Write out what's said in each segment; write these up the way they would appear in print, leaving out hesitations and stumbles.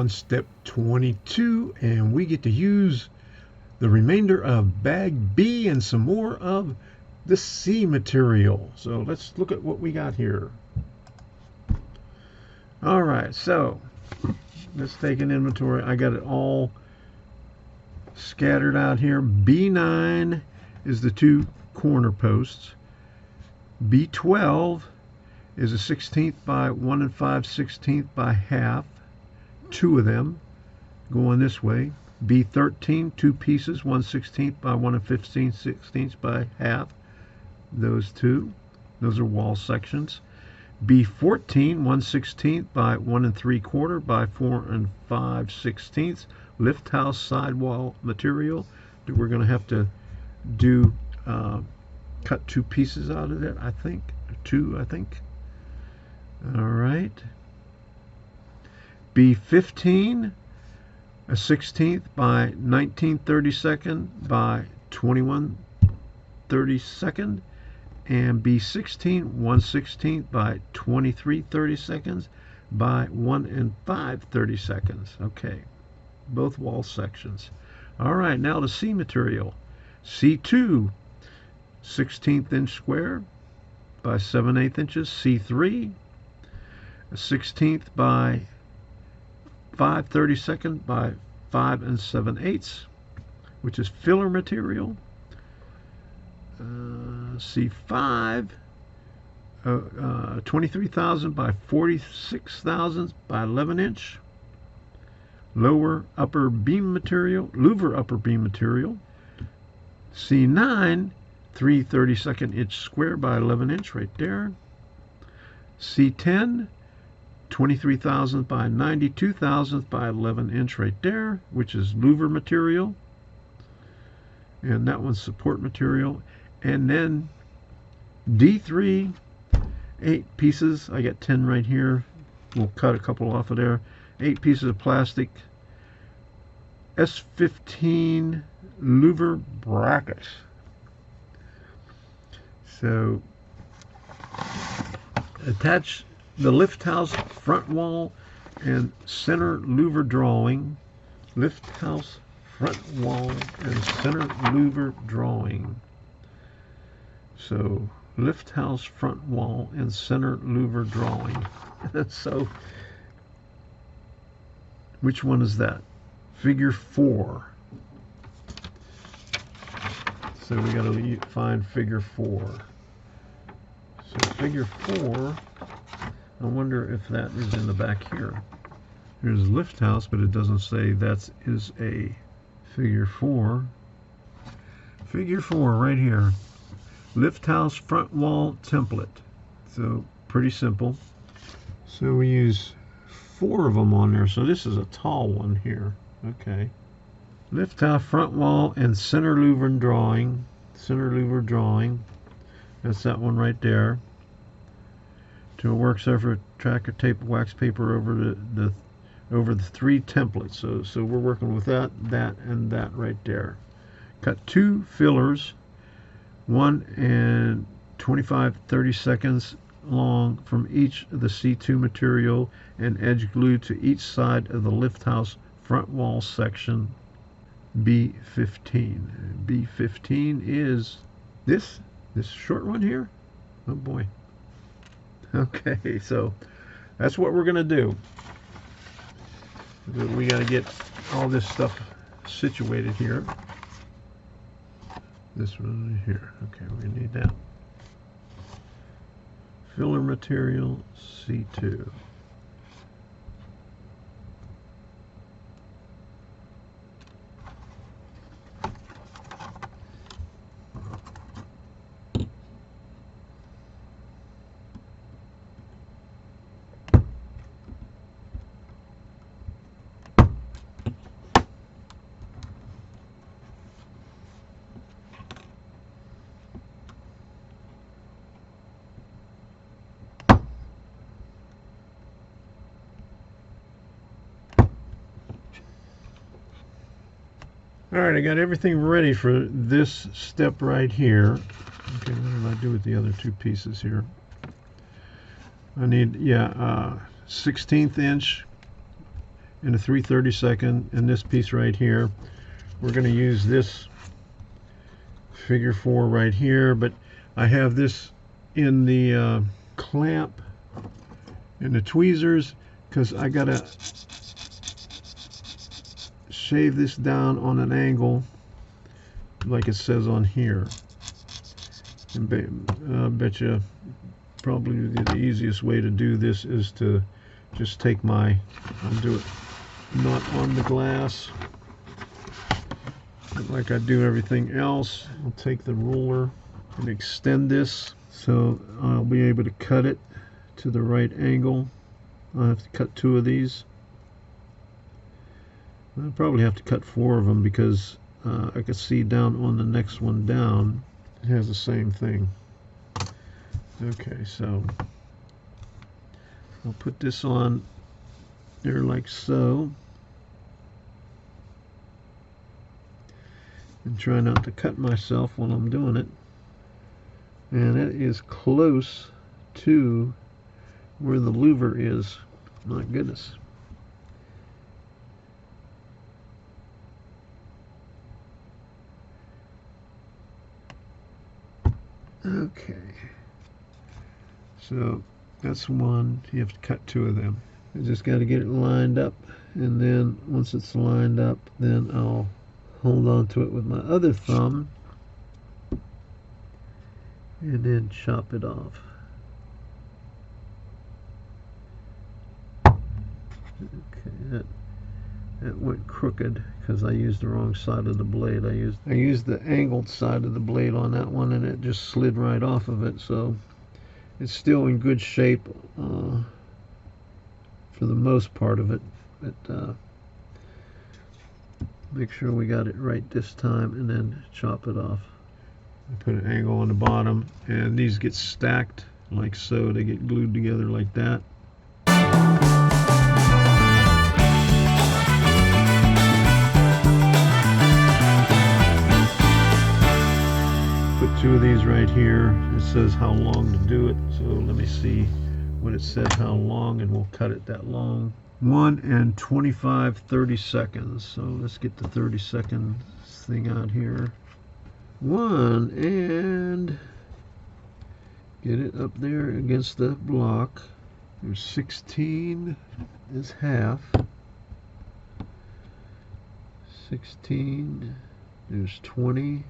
on step 22, and we get to use the remainder of bag B and some more of the C material. So let's look at what we got here. All right, so let's take an inventory. I got it all scattered out here. B9 is the 2 corner posts. B12 is a 1/16 by 1 5/16 by half. 2 of them going this way. B13, 2 pieces, 1/16 by 1 15/16 by half. Those 2. Those are wall sections. B14, 1/16 by 1 3/4 by 4 5/16 lift house sidewall material. We're going to have to do cut 2 pieces out of that, I think. 2, I think. All right. B15, a 1/16 by 19/32 by 21/32, and B16, 1/16 by 23/32 by 1 5/32. Okay, both wall sections. All right, now the C material. C2, 1/16 inch square by 7/8 inches. C3, a 1/16 by 5/32 by 5 7/8, which is filler material. C5, 23,000 by 46,000 by 11 inch. Lower upper beam material, louver upper beam material. C9, 3/32 inch square by 11 inch right there. C10, 23,000 by 92,000 by 11 inch right there, which is louver material. And that one's support material. And then D3, 8 pieces. I got 10 right here. We'll cut a couple off of there. 8 pieces of plastic. S15 louver brackets. So attach the lift house front wall and center louver drawing. Lift house front wall and center louver drawing. So lift house front wall and center louver drawing. So which one is that? Figure 4. So we got to find figure 4. So figure 4, I wonder if that is in the back here. Here's lift house, but it doesn't say that is a figure 4. Figure 4 right here. Lift house front wall template. So pretty simple. So we use 4 of them on there. So this is a tall one here. Okay. Lift house front wall and center louver drawing. Center louver drawing. That's that one right there. To a work surface, tracker tape, wax paper over the 3 templates. So we're working with that, and that right there. Cut 2 fillers, 1 and 25/32 long from each of the C2 material, and edge glued to each side of the lift house front wall section. B15. B15 is this short one here. Oh boy. Okay, so that's what we're going to do. We got to get all this stuff situated here. This one right here. Okay, we need that. Filler material C2. Alright, I got everything ready for this step right here. Okay, what did I do with the other 2 pieces here? I need, 16th inch and a 3/32 and this piece right here. We're going to use this figure 4 right here, but I have this in the clamp and the tweezers because I got to shave this down on an angle like it says on here. And I bet you probably the easiest way to do this is to just take I'll do it not on the glass, but like I do everything else. I'll take the ruler and extend this so I'll be able to cut it to the right angle. I'll have to cut 2 of these. I'll probably have to cut 4 of them because I can see down on the next one down it has the same thing. Okay, so I'll put this on there like so, and try not to cut myself while I'm doing it. And it is close to where the louver is. My goodness. Okay, so that's one. You have to cut 2 of them. I just got to get it lined up, and then once it's lined up, then I'll hold on to it with my other thumb and then chop it off. Okay, that went crooked because I used the wrong side of the blade. I used the angled side of the blade on that one, and it just slid right off of it. So it's still in good shape for the most part of it, but make sure we got it right this time and then chop it off. I put an angle on the bottom, and these get stacked like so. They get glued together like that. Put 2 of these right here. It says how long to do it, so let me see what it says how long, and we'll cut it that long. 1 and 25/32. So let's get the 30-second thing out here. 1 and get it up there against the block. There's 16 is half. 16. There's 20.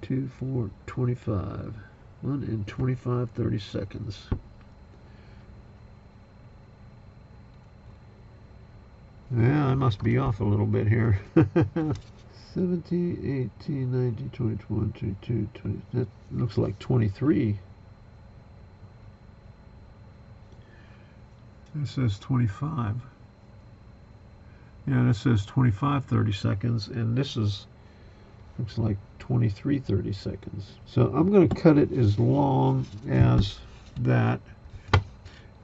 2, 4, 25. 1 and 25/32. Yeah, I must be off a little bit here. 17, 18, 19, 20, 21, 22, 20. That looks like 23. It says 25. Yeah, this says 25/32, and this looks like 23/32. So I'm going to cut it as long as that,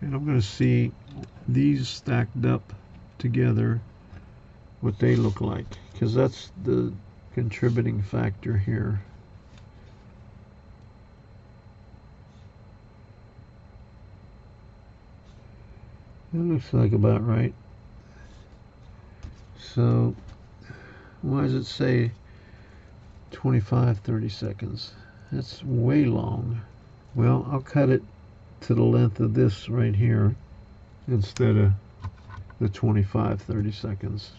and I'm going to see these stacked up together, what they look like, because that's the contributing factor here. It looks like about right. So why does it say 25/32? That's way long. Well, I'll cut it to the length of this right here instead of the 25/32.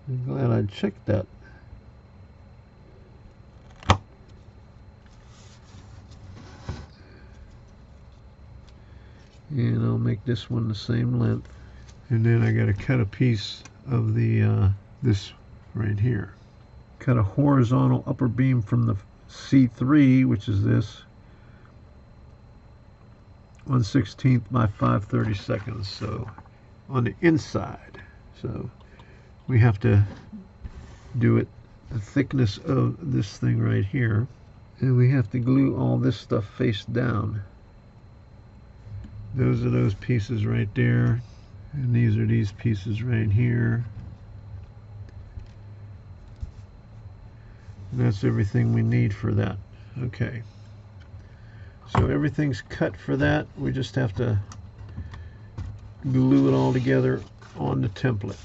I'm glad I checked that. And I'll make this one the same length. And then I got to cut a piece of the this right here. Cut a horizontal upper beam from the C3, which is this, 1/16 by 5/32, so on the inside. So we have to do it the thickness of this thing right here, and we have to glue all this stuff face down. Those are those pieces right there, and these are these pieces right here. And that's everything we need for that. Okay. So everything's cut for that. We just have to glue it all together on the template.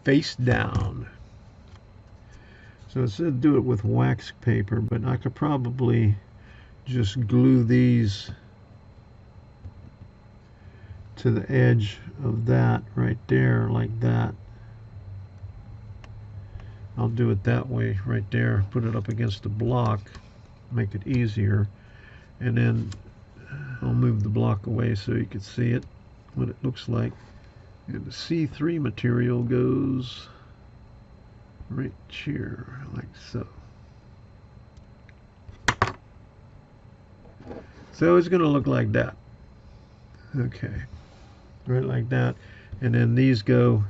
Face down. So it said do it with wax paper, but I could probably just glue these to the edge of that right there, like that. I'll do it that way right there, put it up against the block, make it easier, and then I'll move the block away so you can see it, what it looks like. And the C3 material goes right here, like so. So it's going to look like that. Okay, right like that. And then these go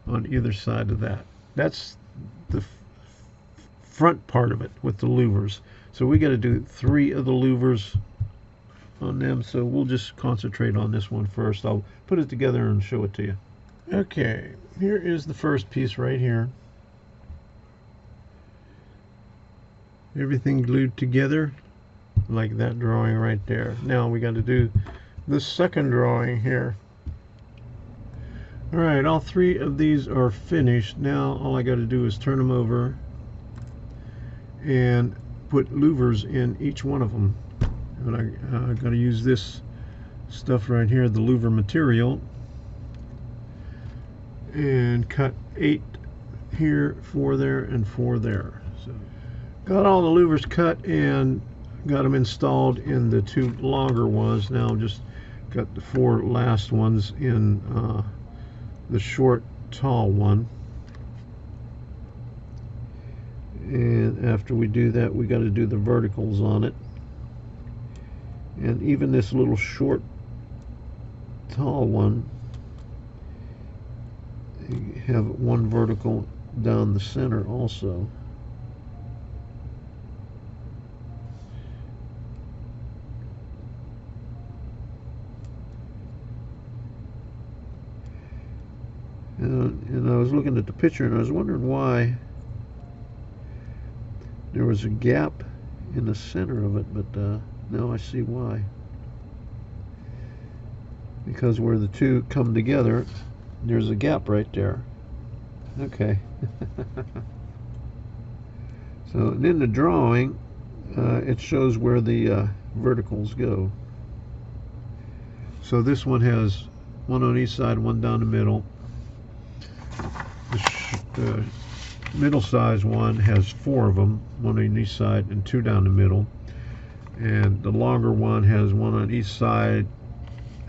on either side of that. That's the front part of it with the louvers. So we got to do 3 of the louvers on them, so we'll just concentrate on this one first. I'll put it together and show it to you. Okay, here is the first piece right here. Everything glued together like that drawing right there. Now we got to do the second drawing here. Alright, all 3 of these are finished. Now all I got to do is turn them over and put louvers in each one of them. And I got to use this stuff right here, the louver material, and cut 8 here, 4 there, and 4 there. So got all the louvers cut and got them installed in the 2 longer ones. Now just got the 4 last ones in the short, tall one. And after we do that, we got to do the verticals on it. And even this little short, tall one, you have 1 vertical down the center also. And I was looking at the picture and I was wondering why there was a gap in the center of it, but now I see why. Because where the 2 come together, there's a gap right there. Okay. So in the drawing, it shows where the verticals go. So this one has 1 on each side, 1 down the middle. The middle size one has 4 of them, 1 on each side and 2 down the middle. And the longer one has 1 on each side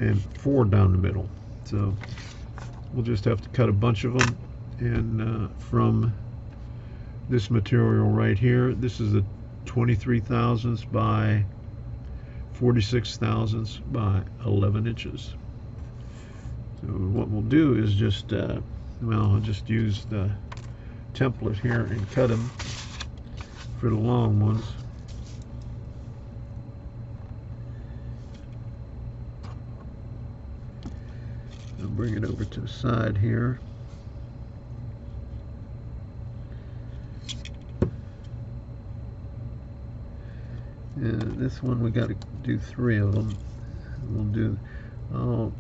and 4 down the middle. So we'll just have to cut a bunch of them. And from this material right here, this is a 23 thousandths by 46 thousandths by 11 inches. So what we'll do is just, I'll just use the template here and cut them for the long ones. I'll bring it over to the side here. And this one we got to do 3 of them. I'll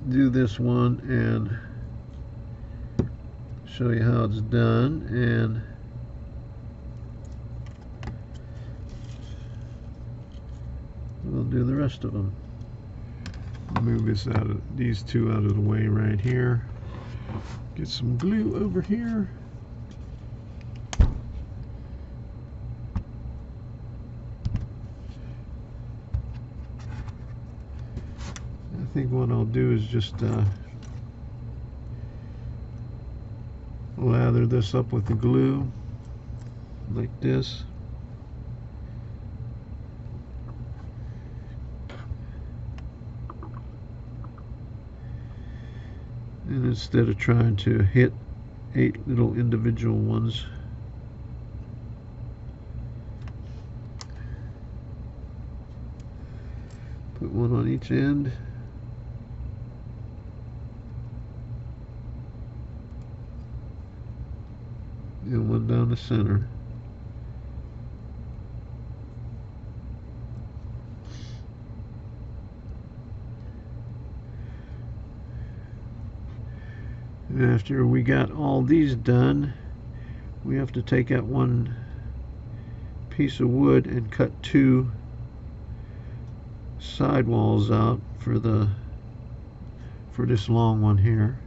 do this one and show you how it's done, and we'll do the rest of them. Move this these 2 out of the way right here. Get some glue over here. I think what I'll do is just lather this up with the glue like this. And instead of trying to hit 8 little individual ones, put 1 on each end. And 1 down the center. And after we got all these done, we have to take out one piece of wood and cut two sidewalls out for this long one here.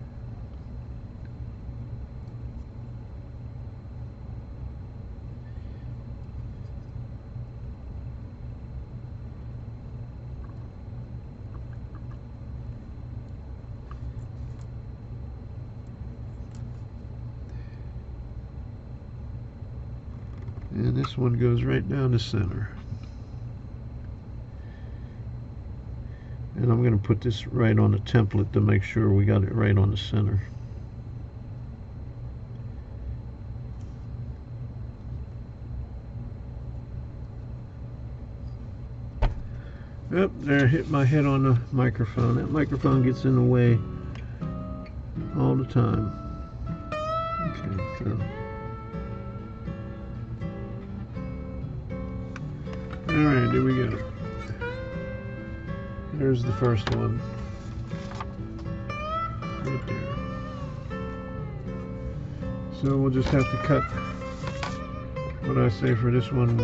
And this one goes right down the center. And I'm going to put this right on the template to make sure we got it right on the center. Yep, there, hit my head on the microphone. That microphone gets in the way all the time. Okay, so. Alright, there we go. There's the first one. Right there. So we'll just have to cut, what I say for this one,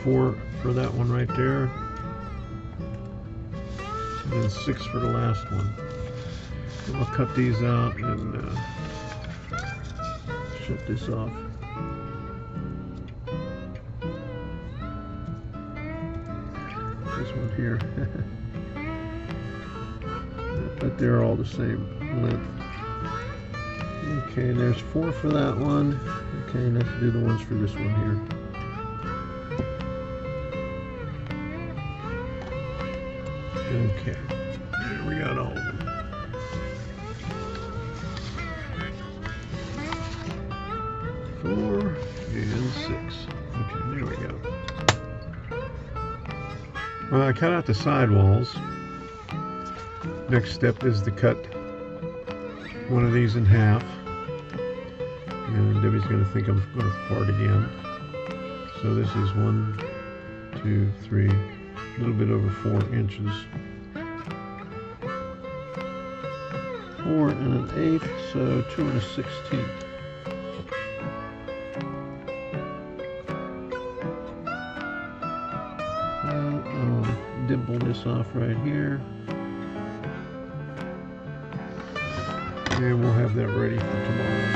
4 for that one right there. And then 6 for the last one. So I'll cut these out and shut this off. This one here. But they're all the same length. Okay, there's 4 for that one. Okay, let's do the ones for this one here. Okay, there we got all of them. Four and 6. Okay, there we go. Well, I cut out the sidewalls. Next step is to cut one of these in half. And Debbie's going to think I'm going to fart again. So this is 1, 2, 3, a little bit over 4 inches. 4 and 1/8, so 2 1/16. I'll dimple this off right here. And we'll have that ready for tomorrow.